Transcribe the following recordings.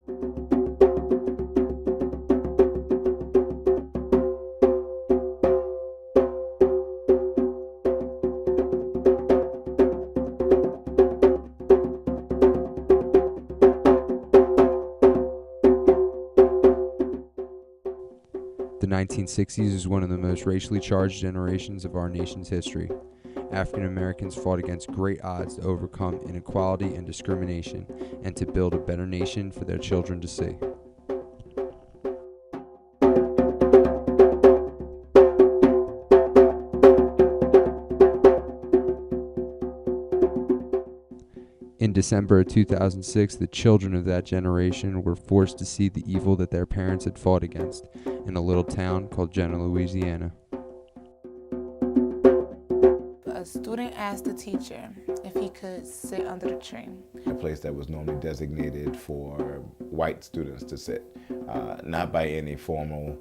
The 1960s is one of the most racially charged generations of our nation's history. African Americans fought against great odds to overcome inequality and discrimination and to build a better nation for their children to see. In December of 2006, the children of that generation were forced to see the evil that their parents had fought against in a little town called Jena, Louisiana. A student asked the teacher if he could sit under the tree. A place that was normally designated for white students to sit, not by any formal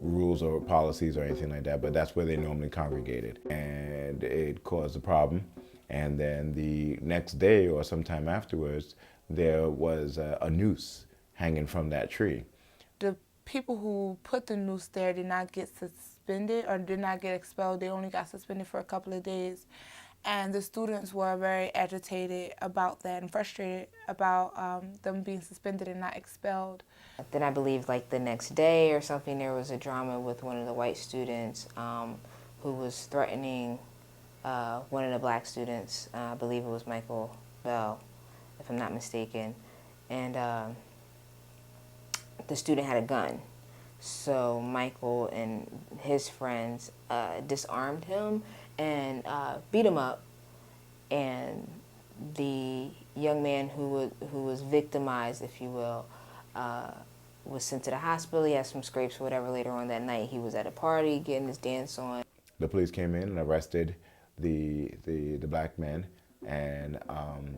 rules or policies or anything like that, but that's where they normally congregated. And it caused a problem. And then the next day or sometime afterwards, there was a noose hanging from that tree. The people who put the noose there did not get suspended or did not get expelled. They only got suspended for a couple of days. And the students were very agitated about that and frustrated about them being suspended and not expelled. Then I believe like the next day or something, there was a drama with one of the white students who was threatening one of the black students. I believe it was Michael Bell, if I'm not mistaken. And the student had a gun. So Michael and his friends disarmed him and beat him up. And the young man who was victimized, if you will, was sent to the hospital. He had some scrapes or whatever later on that night. He was at a party getting his dance on. The police came in and arrested the black men and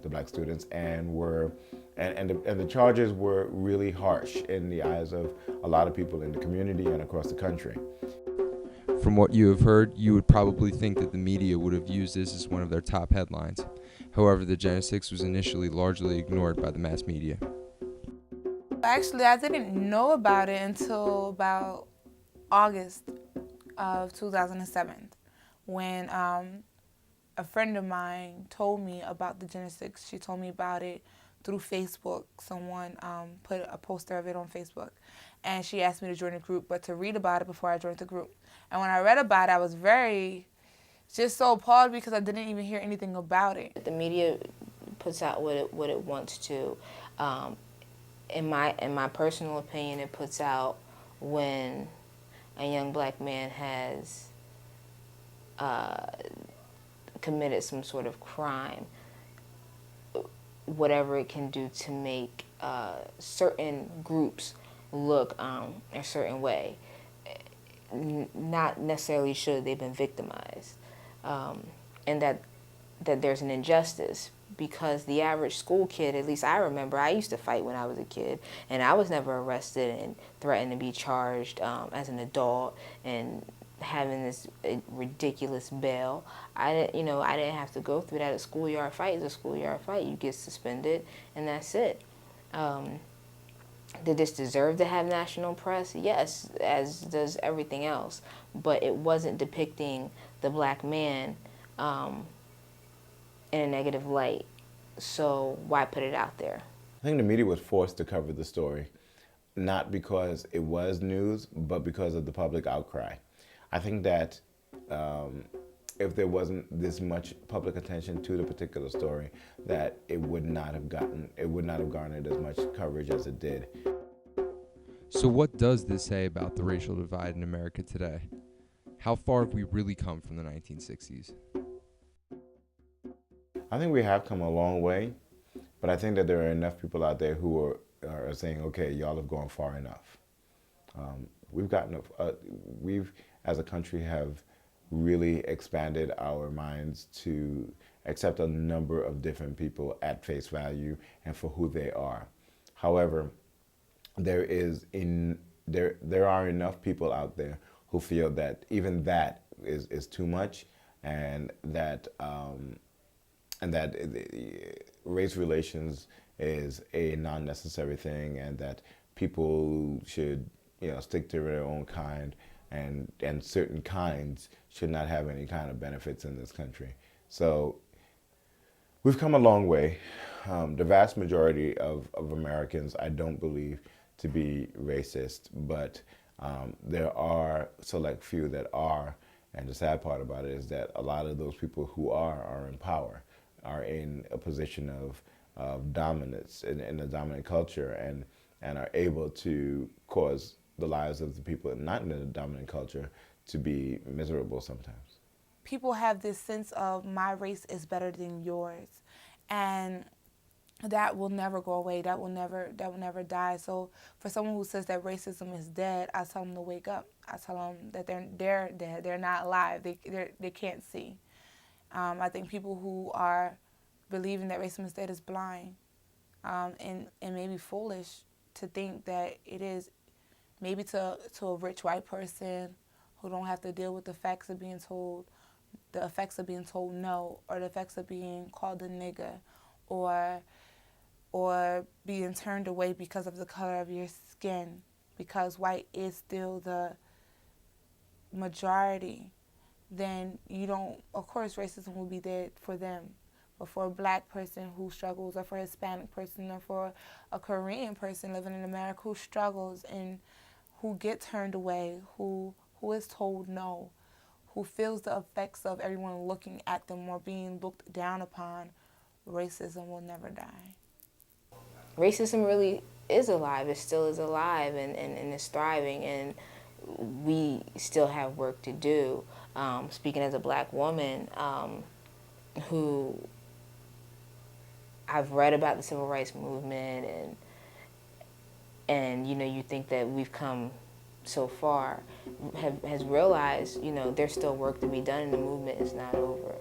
the black students, and the charges were really harsh in the eyes of a lot of people in the community and across the country. From what you have heard, you would probably think that the media would have used this as one of their top headlines. However, the Jena Six was initially largely ignored by the mass media. Actually, I didn't know about it until about August of 2007, when a friend of mine told me about the Jena Six. She told me about it through Facebook. Someone put a poster of it on Facebook, and she asked me to join the group, but to read about it before I joined the group. And when I read about it, I was just so appalled because I didn't even hear anything about it. The media puts out what it wants to. In my personal opinion, it puts out when a young black man has committed some sort of crime, whatever it can do to make certain groups look a certain way. Not necessarily should they've been victimized, and that there's an injustice, because the average school kid, at least I remember, I used to fight when I was a kid, and I was never arrested and threatened to be charged as an adult and having this ridiculous bail. I didn't have to go through that. A schoolyard fight is a schoolyard fight. You get suspended, and that's it. Did this deserve to have national press? Yes, as does everything else. But it wasn't depicting the black man in a negative light. So why put it out there? I think the media was forced to cover the story, not because it was news, but because of the public outcry. I think that if there wasn't this much public attention to the particular story, that it would not have garnered as much coverage as it did. So what does this say about the racial divide in America today? How far have we really come from the 1960s? I think we have come a long way, but I think that there are enough people out there who are saying, okay, y'all have gone far enough. We've as a country have really expanded our minds to accept a number of different people at face value and for who they are. However, there are enough people out there who feel that even that is too much, and that race relations is a non-necessary thing, and that people should, stick to their own kind, and certain kinds should not have any kind of benefits in this country. So we've come a long way. The vast majority of Americans, I don't believe to be racist, but there are select few that are. And the sad part about it is that a lot of those people who are in power, are in a position of dominance in a dominant culture, and are able to cause the lives of the people not in a dominant culture to be miserable sometimes. People have this sense of my race is better than yours, and that will never go away. That will never die. So for someone who says that racism is dead, I tell them to wake up. I tell them that they're dead. They're not alive. They can't see. I think people who are believing that racism is dead is blind, and maybe foolish to think that it is. Maybe to a rich white person who don't have to deal with the effects of being told no, or the effects of being called a nigger, or being turned away because of the color of your skin, because white is still the majority, then you don't, of course racism will be there for them. But for a black person who struggles, or for a Hispanic person, or for a Korean person living in America who struggles and who get turned away, who is told no, who feels the effects of everyone looking at them or being looked down upon, racism will never die. Racism really is alive. It still is alive, and it's thriving, and we still have work to do. Speaking as a black woman, who I've read about the civil rights movement, and you think that we've come so far, has realized, there's still work to be done, and the movement is not over.